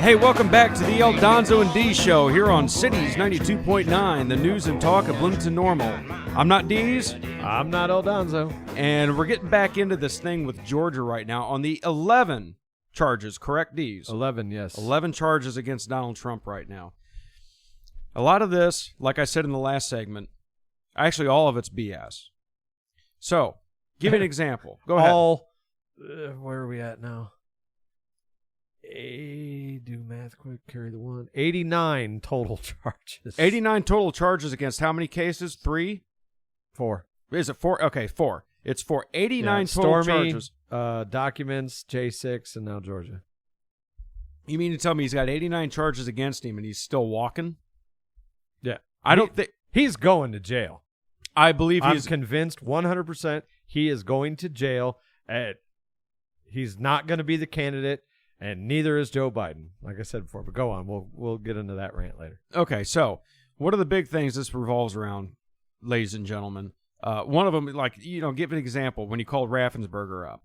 Hey, welcome back to the El Donzo and D Show here on Cities 92.9, the news and talk of Bloomington Normal. I'm not Dees. I'm not El Donzo. And we're getting back into this thing with Georgia right now on the 11 charges, correct, Dees? 11, yes. 11 charges against Donald Trump right now. A lot of this, like I said in the last segment, actually all of it's BS. So, give me an example. Go ahead. Where are we at now? Do math quick, carry the one. 89 total charges. 89 total charges against how many cases? 3? 4. Is it 4? Okay, 4. It's for 89 total Stormy, charges. Documents, J6, and now Georgia. You mean to tell me he's got 89 charges against him and he's still walking? Yeah. I don't think... He's going to jail. I believe I'm convinced 100% he is going to jail. He's not going to be the candidate. And neither is Joe Biden, like I said before. But go on. We'll get into that rant later. Okay, so what are the big things this revolves around, ladies and gentlemen? One of them, give an example. When he called Raffensperger up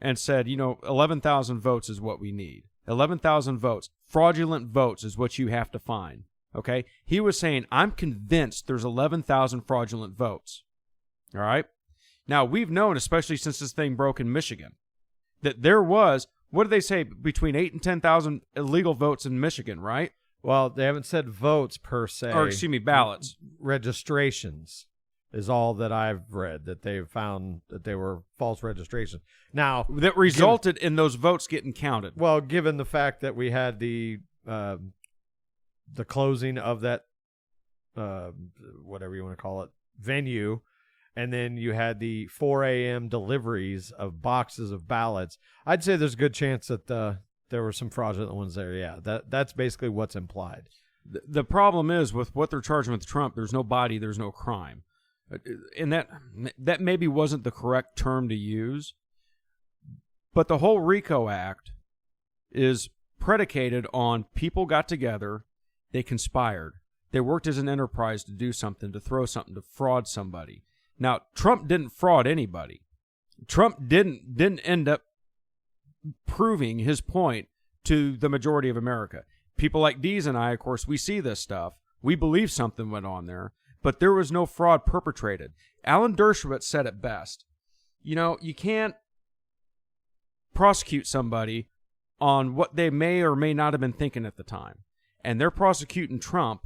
and said, 11,000 votes is what we need. 11,000 votes. Fraudulent votes is what you have to find. Okay? He was saying, I'm convinced there's 11,000 fraudulent votes. All right? Now, we've known, especially since this thing broke in Michigan, that there was... What did they say? Between 8,000 and 10,000 illegal votes in Michigan, right? Well, they haven't said votes per se. Or, ballots. Registrations is all that I've read, that they found that they were false registrations. Now, that resulted in those votes getting counted. Well, given the fact that we had the closing of that, whatever you want to call it, venue, and then you had the 4 a.m. deliveries of boxes of ballots, I'd say there's a good chance that there were some fraudulent ones there. Yeah, that's basically what's implied. The problem is with what they're charging with Trump, there's no body, there's no crime. And that maybe wasn't the correct term to use. But the whole RICO Act is predicated on people got together, they conspired. They worked as an enterprise to do something, to throw something, to fraud somebody. Now, Trump didn't fraud anybody. Trump didn't end up proving his point to the majority of America. People like Dees and I, of course, we see this stuff. We believe something went on there, but there was no fraud perpetrated. Alan Dershowitz said it best. You can't prosecute somebody on what they may or may not have been thinking at the time. And they're prosecuting Trump,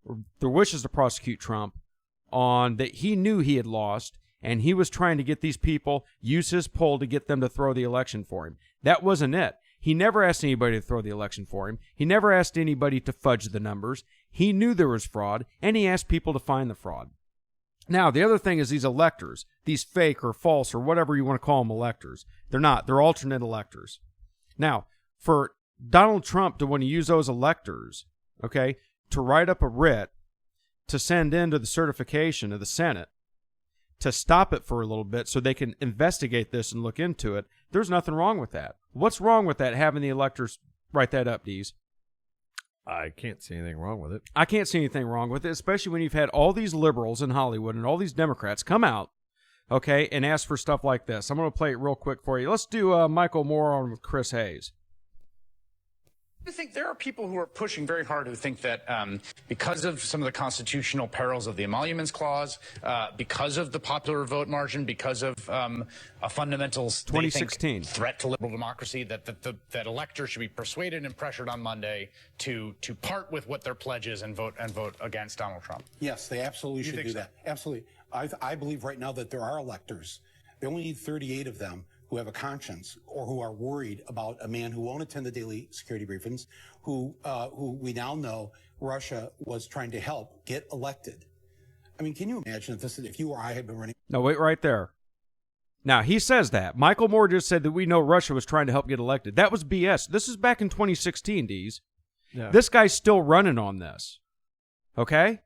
or their wishes to prosecute Trump, on that he knew he had lost, and he was trying to get these people, use his pull to get them to throw the election for him. That wasn't it. He never asked anybody to throw the election for him. He never asked anybody to fudge the numbers. He knew there was fraud, and he asked people to find the fraud. Now, the other thing is these electors, these fake or false or whatever you want to call them electors. They're not. They're alternate electors. Now, for Donald Trump to want to use those electors, okay, to write up a writ, to send into the certification of the Senate, to stop it for a little bit so they can investigate this and look into it, there's nothing wrong with that. What's wrong with that, having the electors write that up, Dees? I can't see anything wrong with it. I can't see anything wrong with it, especially when you've had all these liberals in Hollywood and all these Democrats come out, okay, and ask for stuff like this. I'm going to play it real quick for you. Let's do Michael Moore on with Chris Hayes. I think there are people who are pushing very hard who think that because of some of the constitutional perils of the Emoluments Clause, because of the popular vote margin, because of a fundamental 2016 threat to liberal democracy, that electors should be persuaded and pressured on Monday to part with what their pledge is and vote against Donald Trump. Yes, they absolutely should do that. Absolutely. I believe right now that there are electors. They only need 38 of them who have a conscience or who are worried about a man who won't attend the daily security briefings, who we now know Russia was trying to help get elected. I mean, can you imagine if you or I had been running? No, wait right there. Now, he says that. Michael Moore just said that we know Russia was trying to help get elected. That was BS. This is back in 2016, Dees. Yeah. This guy's still running on this. Okay?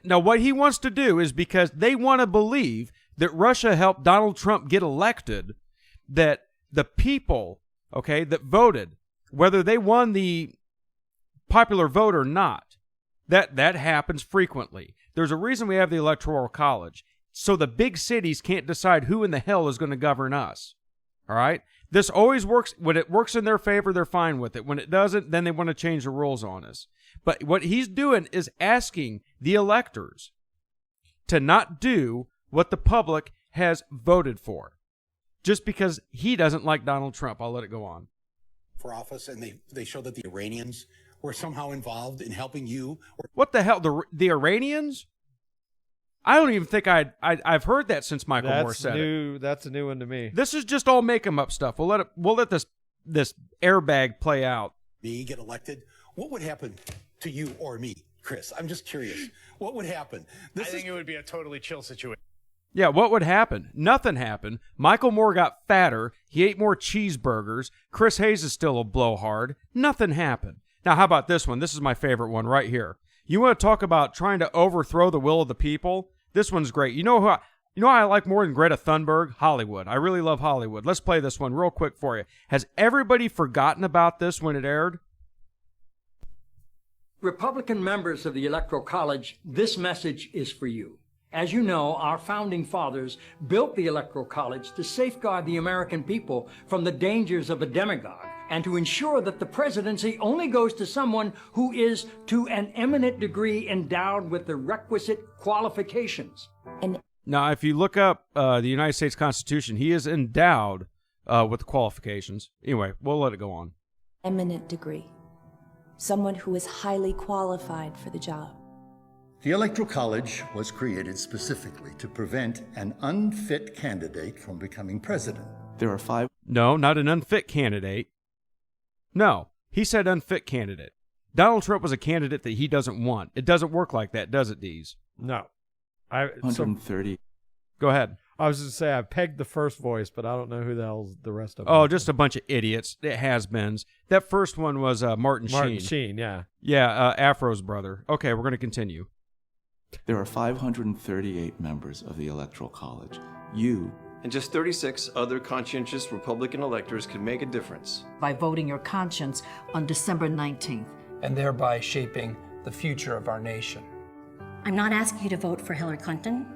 Now, what he wants to do is because they want to believe that Russia helped Donald Trump get elected, that the people, okay, that voted, whether they won the popular vote or not, that happens frequently. There's a reason we have the Electoral College, so the big cities can't decide who in the hell is going to govern us, All right? This always works. When it works in their favor, they're fine with it. When it doesn't, then they want to change the rules on us. But what he's doing is asking the electors to not do what the public has voted for. Just because he doesn't like Donald Trump. I'll let it go on. For office, and they showed that the Iranians were somehow involved in helping you. What the hell? The Iranians? I don't even think I've heard that since Michael Moore said it. That's a new one to me. This is just all make 'em up stuff. We'll let this airbag play out. Me get elected. What would happen to you or me, Chris? I'm just curious. What would happen? I think it would be a totally chill situation. Yeah, what would happen? Nothing happened. Michael Moore got fatter. He ate more cheeseburgers. Chris Hayes is still a blowhard. Nothing happened. Now, how about this one? This is my favorite one right here. You want to talk about trying to overthrow the will of the people? This one's great. You know who I like more than Greta Thunberg? Hollywood. I really love Hollywood. Let's play this one real quick for you. Has everybody forgotten about this when it aired? Republican members of the Electoral College, this message is for you. As you know, our founding fathers built the Electoral College to safeguard the American people from the dangers of a demagogue and to ensure that the presidency only goes to someone who is to an eminent degree endowed with the requisite qualifications. Now, if you look up the United States Constitution, he is endowed with qualifications. Anyway, we'll let it go on. Eminent degree. Someone who is highly qualified for the job. The Electoral College was created specifically to prevent an unfit candidate from becoming president. There are 5. No, not an unfit candidate. No, he said unfit candidate. Donald Trump was a candidate that he doesn't want. It doesn't work like that, does it, Dees? No. 130. Go ahead. I was going to say I pegged the first voice, but I don't know who the hell's the rest of them. Oh, just a bunch of idiots. It has-beens. That first one was Martin Sheen. Martin Sheen, yeah. Yeah, Afro's brother. Okay, we're going to continue. There are 538 members of the Electoral College. You and just 36 other conscientious Republican electors can make a difference. By voting your conscience on December 19th. And thereby shaping the future of our nation. I'm not asking you to vote for Hillary Clinton.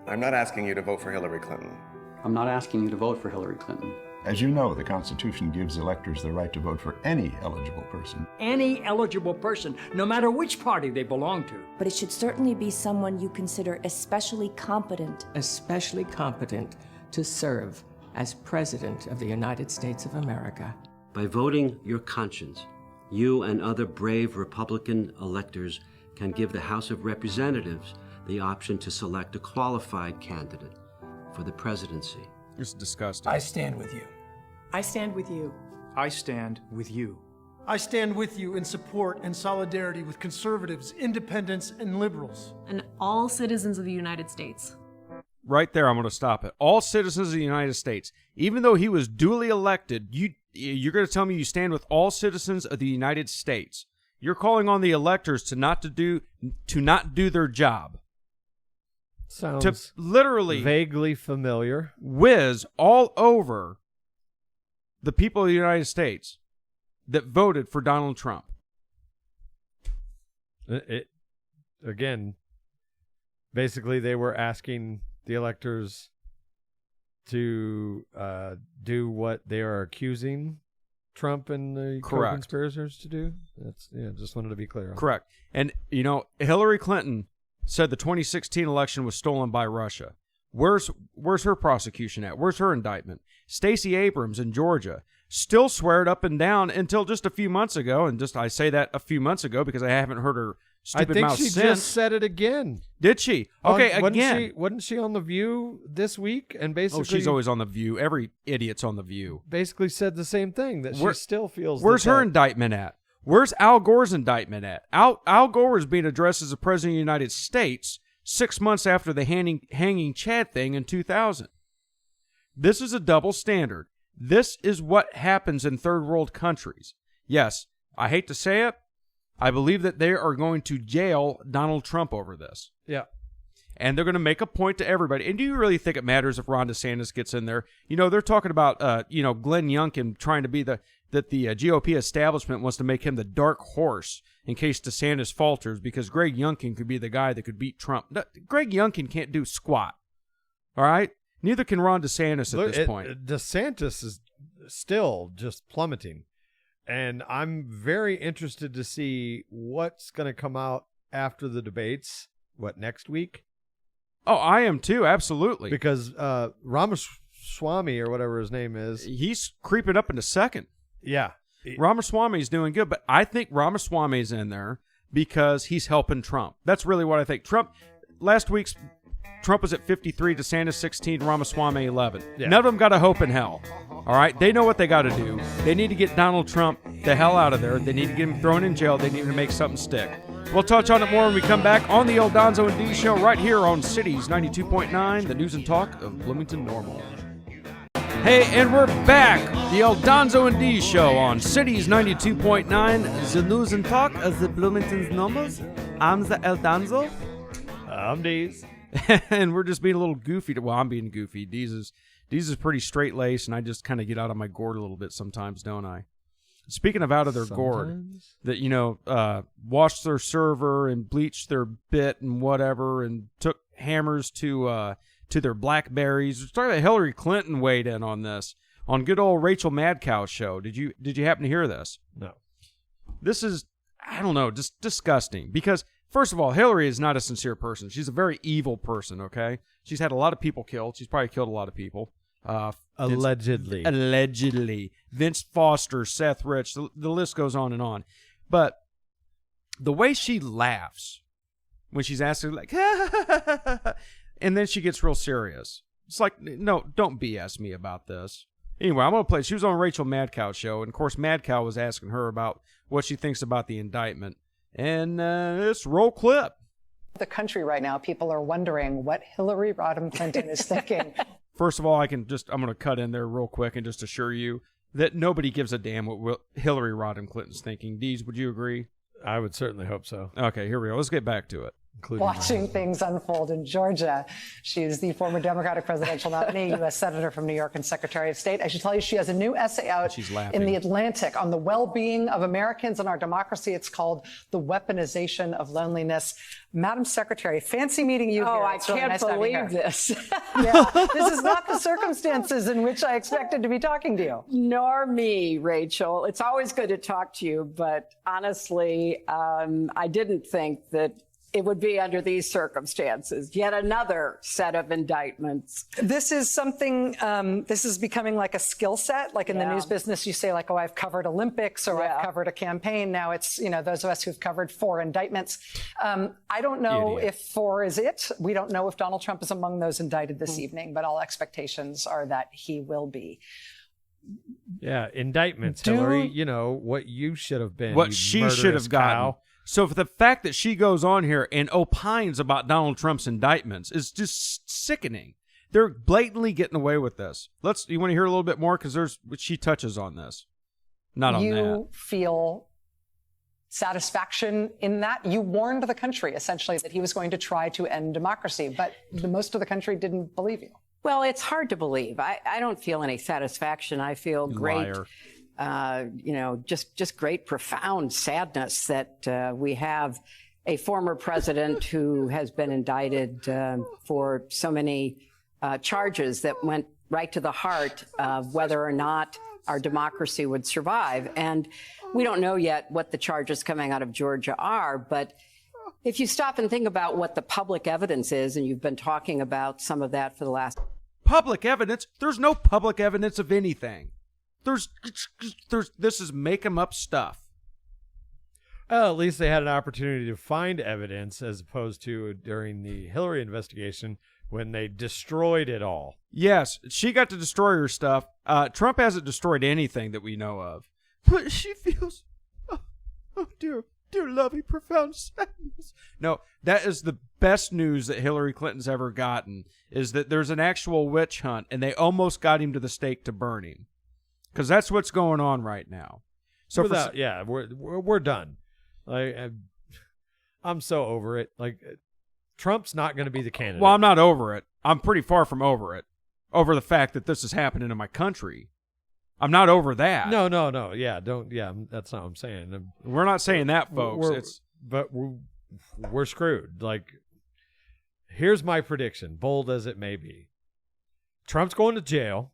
I'm not asking you to vote for Hillary Clinton. I'm not asking you to vote for Hillary Clinton. As you know, the Constitution gives electors the right to vote for any eligible person. Any eligible person, no matter which party they belong to. But it should certainly be someone you consider especially competent. Especially competent to serve as President of the United States of America. By voting your conscience, you and other brave Republican electors can give the House of Representatives the option to select a qualified candidate for the presidency. It's disgusting. I stand with you. I stand with you. I stand with you. I stand with you in support and solidarity with conservatives, independents, and liberals. And all citizens of the United States. Right there, I'm going to stop it. All citizens of the United States. Even though he was duly elected, you're going to tell me you stand with all citizens of the United States. You're calling on the electors to not do their job. Sounds to literally vaguely familiar. Whiz all over the people of the United States that voted for Donald Trump. Again, basically they were asking the electors to do what they are accusing Trump and the co-conspirators to do. Just wanted to be clear on Correct. that. And Hillary Clinton said the 2016 election was stolen by Russia. Where's her prosecution at? Where's her indictment? Stacey Abrams in Georgia still swear it up and down until just a few months ago, and I say that a few months ago because I haven't heard her stupid mouth since. I think she just said it again. Did she? Okay, again. Wasn't she on The View this week? And basically, she's always on The View. Every idiot's on The View. Basically said the same thing, that she still feels. Where's her indictment at? Where's Al Gore's indictment at? Al Gore is being addressed as the President of the United States 6 months after the hanging Chad thing in 2000. This is a double standard. This is what happens in third world countries. Yes, I hate to say it. I believe that they are going to jail Donald Trump over this. Yeah. And they're going to make a point to everybody. And do you really think it matters if Ron DeSantis gets in there? They're talking about, Glenn Youngkin trying to be that the GOP establishment wants to make him the dark horse in case DeSantis falters because Greg Youngkin could be the guy that could beat Trump. Greg Youngkin can't do squat. All right? Neither can Ron DeSantis at this point. DeSantis is still just plummeting. And I'm very interested to see what's going to come out after the debates. What, next week? Oh, I am too, absolutely. Because Ramaswamy, or whatever his name is, he's creeping up into second. Yeah. Ramaswamy's doing good, but I think Ramaswamy's in there because he's helping Trump. That's really what I think. Last week's Trump was at 53, DeSantis 16, Ramaswamy 11. Yeah. None of them got a hope in hell. All right? They know what they got to do. They need to get Donald Trump the hell out of there. They need to get him thrown in jail. They need to make something stick. We'll touch on it more when we come back on the El Donzo and D Show right here on Cities 92.9, the news and talk of Bloomington Normal. Hey, and we're back. The El Donzo and D Show on Cities 92.9, the news and talk of the Bloomington Normals. I'm the El Donzo. I'm Deez. And we're just being a little goofy. Well, I'm being goofy. Deez is pretty straight-laced, and I just kind of get out of my gourd a little bit sometimes, don't I? Speaking of out of their gourd, that, washed their server and bleached their bit and whatever and took hammers to their Blackberries. We're talking about Hillary Clinton weighed in on this on good old Rchel Madcow show. Did you happen to hear this? No. This is, I don't know, just disgusting because, first of all, Hillary is not a sincere person. She's a very evil person, okay? She's had a lot of people killed. She's probably killed a lot of people. Allegedly. Vince Foster, Seth Rich, the list goes on and on. But the way she laughs when she's asking, like, and then she gets real serious. It's like, no, don't BS me about this. Anyway, I'm going to play. She was on Rchel Madcow show, and of course, Madcow was asking her about what she thinks about the indictment. And it's roll clip. The country right now, people are wondering what Hillary Rodham Clinton is thinking. First of all, I'm going to cut in there real quick and just assure you that nobody gives a damn what Hillary Rodham Clinton's thinking. Deez, would you agree? I would certainly hope so. Okay, here we go. Let's get back to it. Watching things unfold in Georgia. She's the former Democratic presidential nominee, U.S. Senator from New York and Secretary of State. I should tell you, she has a new essay out in The Atlantic on the well-being of Americans and our democracy. It's called The Weaponization of Loneliness. Madam Secretary, fancy meeting you here. I can't believe this. Yeah, this is not the circumstances in which I expected to be talking to you. Nor me, Rachel. It's always good to talk to you, but honestly, I didn't think that it would be under these circumstances. Yet another set of indictments. This is something, this is becoming like a skill set. Like in the news business, you say like, oh, I've covered Olympics or I've covered a campaign. Now it's, those of us who've covered 4 indictments. I don't know if 4 is it. We don't know if Donald Trump is among those indicted this evening, but all expectations are that he will be. Yeah, indictments, Hillary. What you should have been. What she should have gotten. So for the fact that she goes on here and opines about Donald Trump's indictments is just sickening. They're blatantly getting away with this. You want to hear a little bit more? Because she touches on this. Not on that. You feel satisfaction in that? You warned the country, essentially, that he was going to try to end democracy, but most of the country didn't believe you. Well, it's hard to believe. I don't feel any satisfaction. I feel great. Just great, profound sadness that we have a former president who has been indicted for so many charges that went right to the heart of whether or not our democracy would survive. And we don't know yet what the charges coming out of Georgia are, but if you stop and think about what the public evidence is, and you've been talking about some of that for the last... Public evidence? There's no public evidence of anything. This is make 'em up stuff. Well, at least they had an opportunity to find evidence as opposed to during the Hillary investigation when they destroyed it all. Yes, she got to destroy her stuff. Trump hasn't destroyed anything that we know of. But she feels, oh dear loving, profound sadness. No, that is the best news that Hillary Clinton's ever gotten, is that there's an actual witch hunt, and they almost got him to the stake to burn him. Because that's what's going on right now. So we're done. I'm so over it. Trump's not going to be the candidate. Well, I'm not over it. I'm pretty far from over it. Over the fact that this is happening in my country. I'm not over that. No. Yeah, that's not what I'm saying. We're not saying that, folks. We're screwed. Here's my prediction, bold as it may be. Trump's going to jail,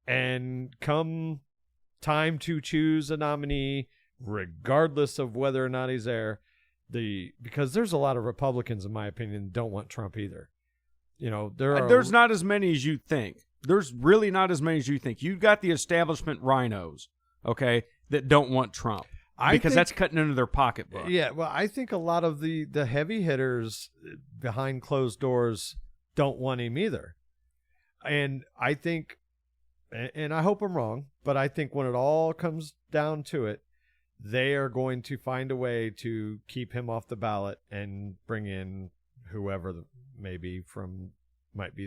and come time to choose a nominee, regardless of whether or not he's there, because there's a lot of Republicans, in my opinion, don't want Trump either. You know, there's not as many as you think. There's really not as many as you think. You've got the establishment rhinos, okay, that don't want Trump because that's cutting into their pocketbook. Yeah, well, I think a lot of the heavy hitters behind closed doors don't want him either. And I think, and I hope I'm wrong, but I think when it all comes down to it, they are going to find a way to keep him off the ballot and bring in whoever might be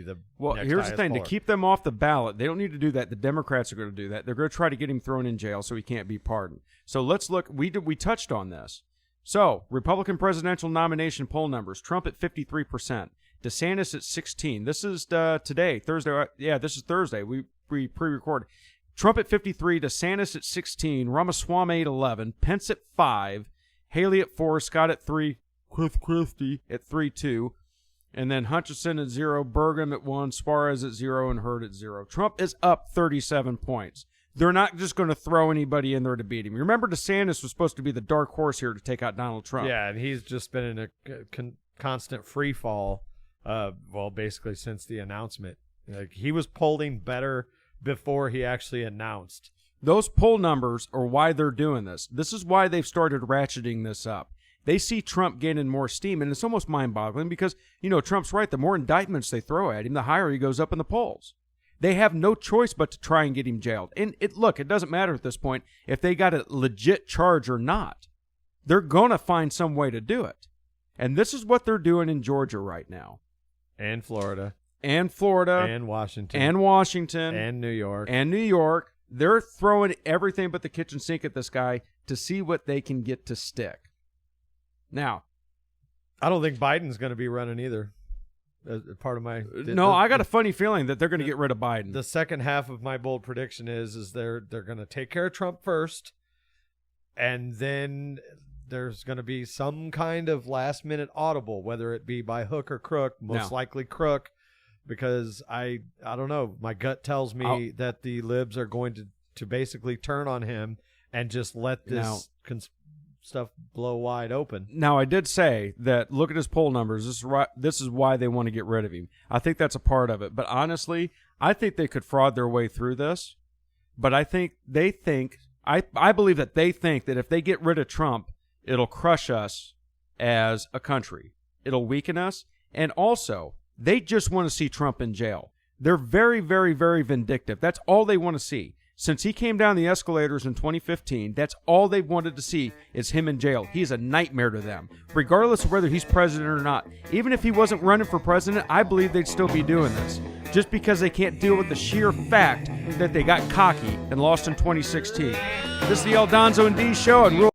the here's the thing. poller. To keep them off the ballot, they don't need to do that. The Democrats are going to do that. They're going to try to get him thrown in jail so he can't be pardoned. So let's look. We touched on this. So Republican presidential nomination poll numbers: Trump at 53%, DeSantis at 16%. This is today, Thursday. Yeah, this is Thursday. We pre-record. Trump at 53%, DeSantis at 16%, Ramaswamy at 11%, Pence at 5%, Haley at 4%, Scott at 3%, Cliff Christie at 3.2%. And then Hutchinson at 0, Burgum at 1, Suarez at 0, and Hurd at 0. Trump is up 37 points. They're not just going to throw anybody in there to beat him. Remember, DeSantis was supposed to be the dark horse here to take out Donald Trump. Yeah, and he's just been in a constant free fall, basically since the announcement. Like, he was polling better before he actually announced. Those poll numbers are why they're doing this. This is why they've started ratcheting this up. They see Trump gaining more steam, and it's almost mind-boggling because, Trump's right. The more indictments they throw at him, the higher he goes up in the polls. They have no choice but to try and get him jailed. And it doesn't matter at this point if they got a legit charge or not. They're going to find some way to do it. And this is what they're doing in Georgia right now. And Florida. And Washington. And New York. And New York. They're throwing everything but the kitchen sink at this guy to see what they can get to stick. Now, I don't think Biden's going to be running either. Part of my I got a funny feeling that they're going to get rid of Biden. The second half of my bold prediction is they're going to take care of Trump first, and then there's going to be some kind of last minute audible, whether it be by hook or crook. Most likely crook, because I don't know. My gut tells me that the libs are going to basically turn on him and just let this stuff blow wide open. Now, I did say that look at his poll numbers. This is why they want to get rid of him. I think that's a part of it. But honestly, I think they could fraud their way through this. But I believe that they think that if they get rid of Trump, it'll crush us as a country. It'll weaken us. And also, they just want to see Trump in jail. They're very, very, very vindictive. That's all they want to see. Since he came down the escalators in 2015, that's all they've wanted to see is him in jail. He's a nightmare to them, regardless of whether he's president or not. Even if he wasn't running for president, I believe they'd still be doing this, just because they can't deal with the sheer fact that they got cocky and lost in 2016. This is the Aldonzo and D Show, and